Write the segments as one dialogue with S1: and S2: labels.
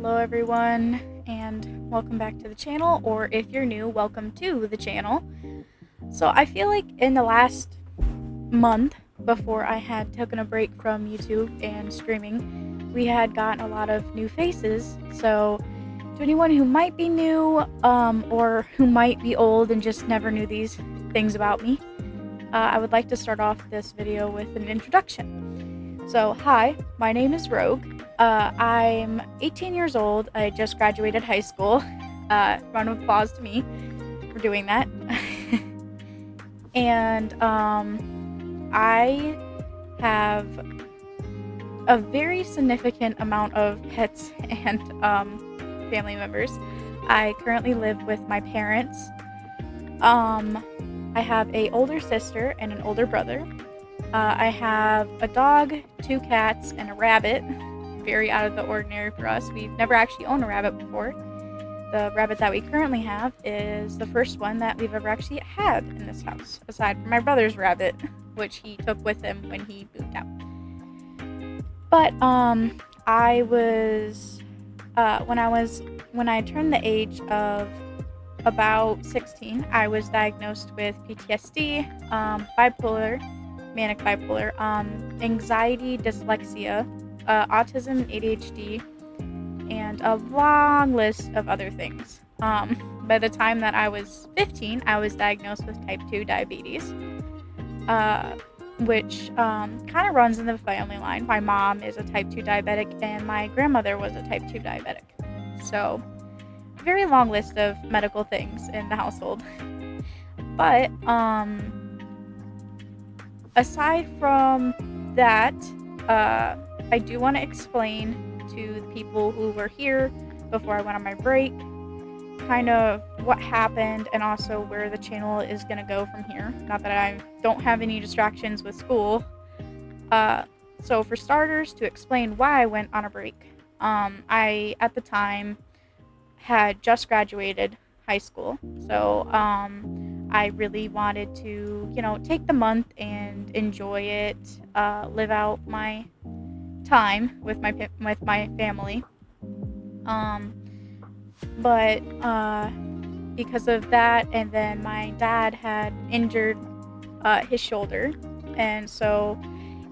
S1: Hello everyone, and welcome back to the channel, or if you're new, welcome to the channel. So I feel like in the last month, before I had taken a break from YouTube and streaming, we had gotten a lot of new faces. So to anyone who might be new, or who might be old and just never knew these things about me, I would like to start off this video with an introduction. So, hi, my name is Rogue. I'm 18 years old. I just graduated high school. Round of applause to me for doing that. And I have a very significant amount of pets and family members. I currently live with my parents. I have an older sister and an older brother. I have a dog, 2 cats, and a rabbit. Very out of the ordinary for us. We've never actually owned a rabbit before. The rabbit that we currently have is the first one that we've ever actually had in this house, aside from my brother's rabbit, which he took with him when he moved out. But I was when I turned the age of about 16, I was diagnosed with PTSD, bipolar, manic bipolar, anxiety, dyslexia, autism, ADHD, and a long list of other things. By the time that I was 15, I was diagnosed with type 2 diabetes, which kind of runs in the family line. My mom is a type 2 diabetic, and my grandmother was a type 2 diabetic. So, very long list of medical things in the household. But, aside from that, I do want to explain to the people who were here before I went on my break kind of what happened and also where the channel is going to go from here. Not that I don't have any distractions with school. So for starters, to explain why I went on a break, I at the time had just graduated high school, so I really wanted to, take the month and enjoy it, live out my time with my family. But because of that, and then my dad had injured his shoulder, and so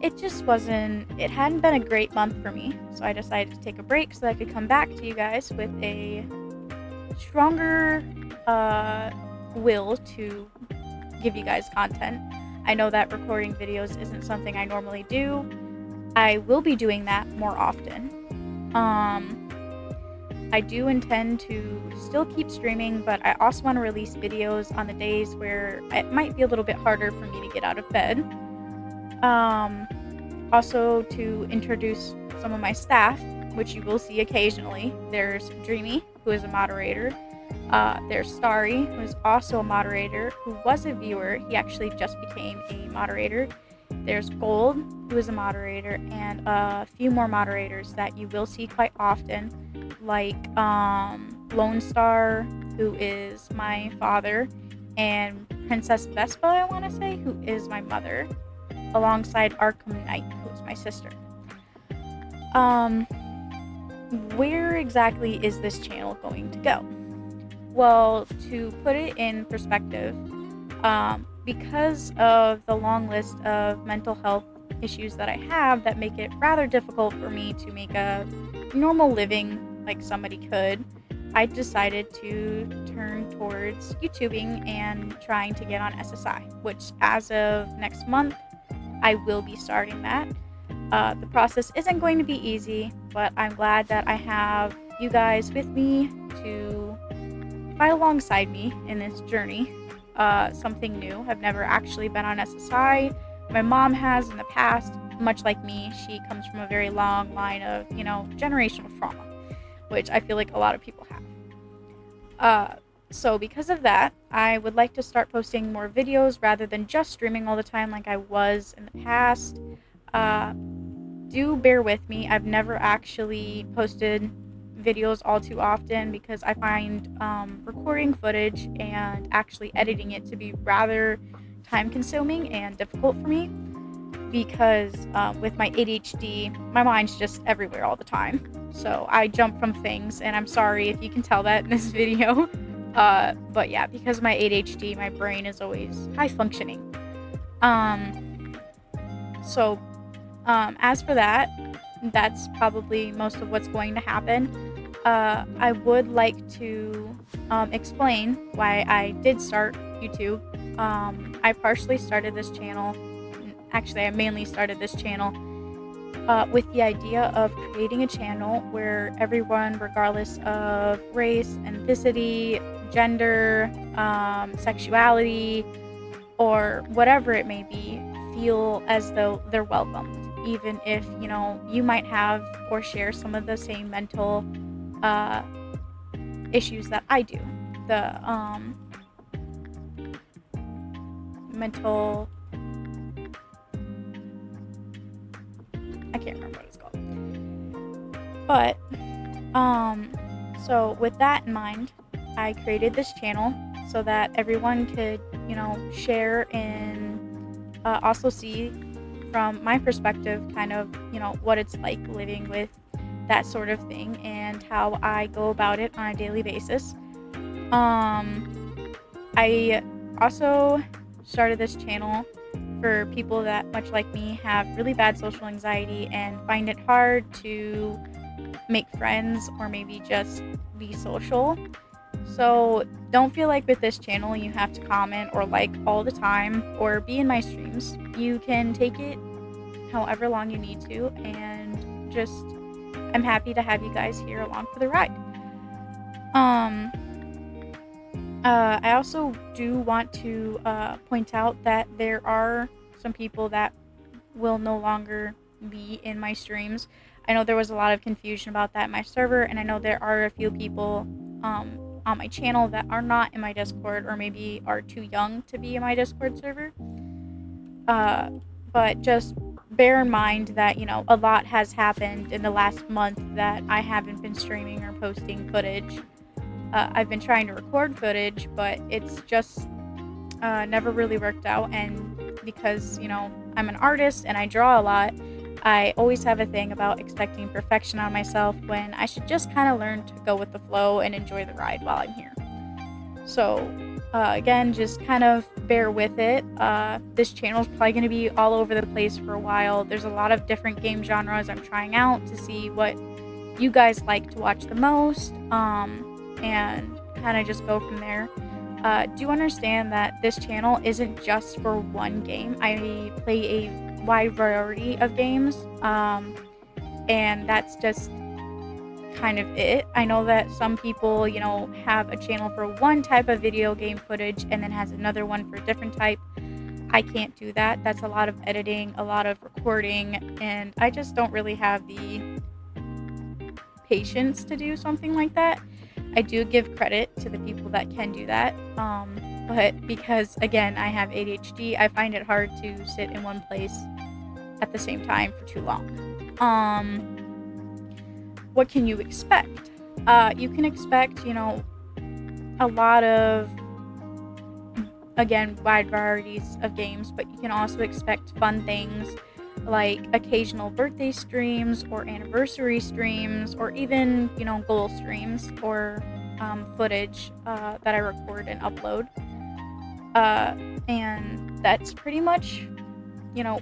S1: it hadn't been a great month for me. So I decided to take a break so that I could come back to you guys with a stronger will to give you guys content. I know that recording videos isn't something I normally do. I will be doing that more often. I do intend to still keep streaming, but I also want to release videos on the days where it might be a little bit harder for me to get out of bed. Also to introduce some of my staff, which you will see occasionally. There's Dreamy, who is a moderator. There's Starry, who is also a moderator, who was a viewer. He actually just became a moderator. There's Gold, who is a moderator, and a few more moderators that you will see quite often, like Lone Star, who is my father, and Princess Vespa, I want to say, who is my mother, alongside Arkham Knight, who is my sister. Where exactly is this channel going to go? Well, to put it in perspective, because of the long list of mental health issues that I have that make it rather difficult for me to make a normal living like somebody could, I decided to turn towards YouTubing and trying to get on SSI, which as of next month, I will be starting that. The process isn't going to be easy, but I'm glad that I have you guys with me to fight alongside me in this journey. Something new. I've never actually been on SSI. My mom has in the past. Much like me, she comes from a very long line of, generational trauma, which I feel like a lot of people have. So because of that, I would like to start posting more videos rather than just streaming all the time like I was in the past. Do bear with me. I've never actually posted videos all too often because I find recording footage and actually editing it to be rather time consuming and difficult for me because with my ADHD, my mind's just everywhere all the time. So I jump from things, and I'm sorry if you can tell that in this video. But yeah, because of my ADHD, my brain is always high functioning. Um, so as for that, that's probably most of what's going to happen. I would like to explain why I did start YouTube. I partially started this channel, actually, I mainly started this channel with the idea of creating a channel where everyone, regardless of race, ethnicity, gender, sexuality, or whatever it may be, feel as though they're welcomed, even if, you might have or share some of the same mental uh, issues that I do. The mental, I can't remember what it's called. But, so with that in mind, I created this channel so that everyone could, share and also see from my perspective kind of, what it's like living with that sort of thing and how I go about it on a daily basis. I also started this channel for people that, much like me, have really bad social anxiety and find it hard to make friends or maybe just be social. So don't feel like with this channel you have to comment or like all the time or be in my streams. You can take it however long you need to, and just I'm happy to have you guys here along for the ride. I also do want to point out that there are some people that will no longer be in my streams. I know there was a lot of confusion about that in my server, and I know there are a few people on my channel that are not in my Discord or maybe are too young to be in my Discord server. But just bear in mind that, a lot has happened in the last month that I haven't been streaming or posting footage. I've been trying to record footage, but it's just never really worked out. And because, I'm an artist and I draw a lot, I always have a thing about expecting perfection on myself when I should just kind of learn to go with the flow and enjoy the ride while I'm here. So, again, just kind of bear with it. This channel is probably going to be all over the place for a while. There's a lot of different game genres I'm trying out to see what you guys like to watch the most, and kind of just go from there. Do understand that this channel isn't just for one game. I play a wide variety of games, and that's just kind of it. I know that some people, have a channel for one type of video game footage and then has another one for a different type. I can't do that. That's a lot of editing, a lot of recording, and I just don't really have the patience to do something like that. I do give credit to the people that can do that, but because, again, I have ADHD, I find it hard to sit in one place at the same time for too long. What can you expect? You can expect, a lot of, again, wide varieties of games, but you can also expect fun things like occasional birthday streams or anniversary streams, or even, goal streams or footage that I record and upload. And that's pretty much,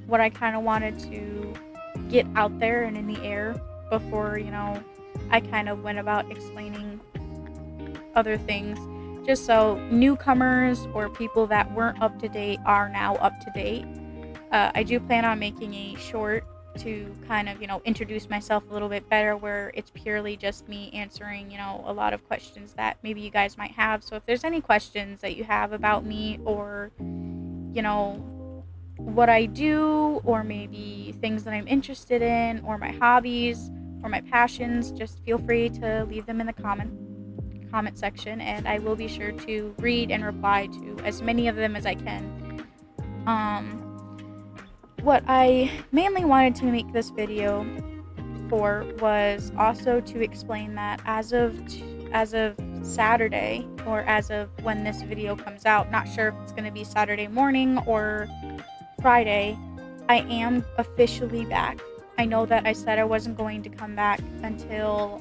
S1: what I kind of wanted to get out there and in the air before, I kind of went about explaining other things, just so newcomers or people that weren't up to date are now up to date. I do plan on making a short to kind of, introduce myself a little bit better, where it's purely just me answering, a lot of questions that maybe you guys might have. So if there's any questions that you have about me, or, what I do, or maybe things that I'm interested in, or my hobbies, or my passions, just feel free to leave them in the comment section, and I will be sure to read and reply to as many of them as I can. What I mainly wanted to make this video for was also to explain that as of Saturday, or as of when this video comes out, not sure if it's going to be Saturday morning or Friday, I am officially back I know that I said I wasn't going to come back until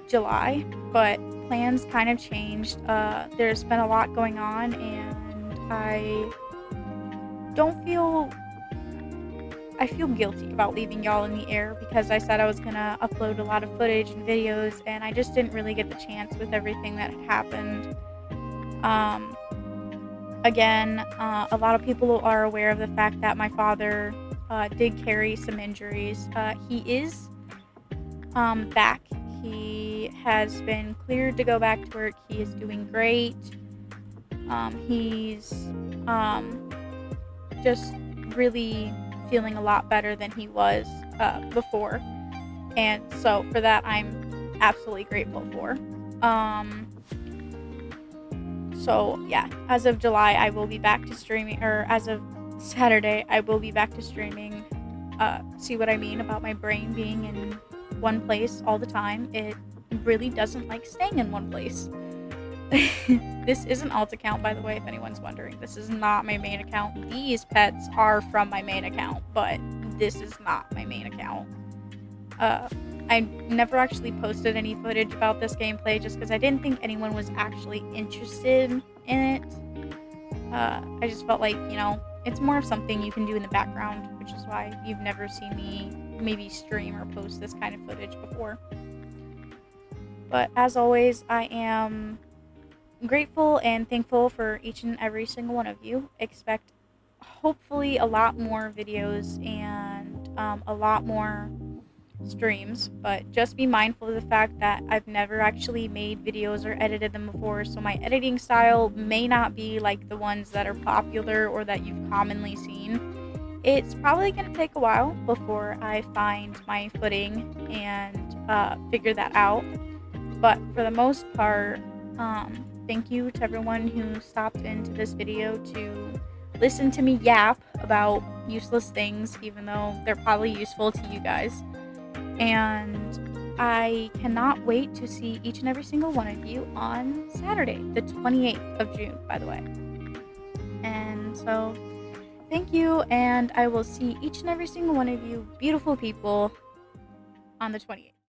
S1: July, but plans kind of changed. There's been a lot going on, and don't feel I feel guilty about leaving y'all in the air because I said I was gonna upload a lot of footage and videos, and I just didn't really get the chance with everything that had happened. Um, Again, a lot of people are aware of the fact that my father did carry some injuries. He is back. He has been cleared to go back to work. He is doing great. He's um, just really feeling a lot better than he was before. And so for that, I'm absolutely grateful for. Um, So yeah, as of July, I will be back to streaming, or as of Saturday, I will be back to streaming. See what I mean about my brain being in one place all the time? It really doesn't like staying in one place. This is an alt account, by the way, if anyone's wondering. This is not my main account. These pets are from my main account, but this is not my main account. Uh, I never actually posted any footage about this gameplay just because I didn't think anyone was actually interested in it. I just felt like, it's more of something you can do in the background, which is why you've never seen me maybe stream or post this kind of footage before. But as always, I am grateful and thankful for each and every single one of you. Expect hopefully a lot more videos and a lot more streams, but just be mindful of the fact that I've never actually made videos or edited them before, so my editing style may not be like the ones that are popular or that you've commonly seen. It's probably going to take a while before I find my footing and figure that out, but for the most part, thank you to everyone who stopped into this video to listen to me yap about useless things, even though they're probably useful to you guys. And I cannot wait to see each and every single one of you on Saturday, the 28th of June, by the way. And so, thank you, and I will see each and every single one of you, beautiful people, on the 28th.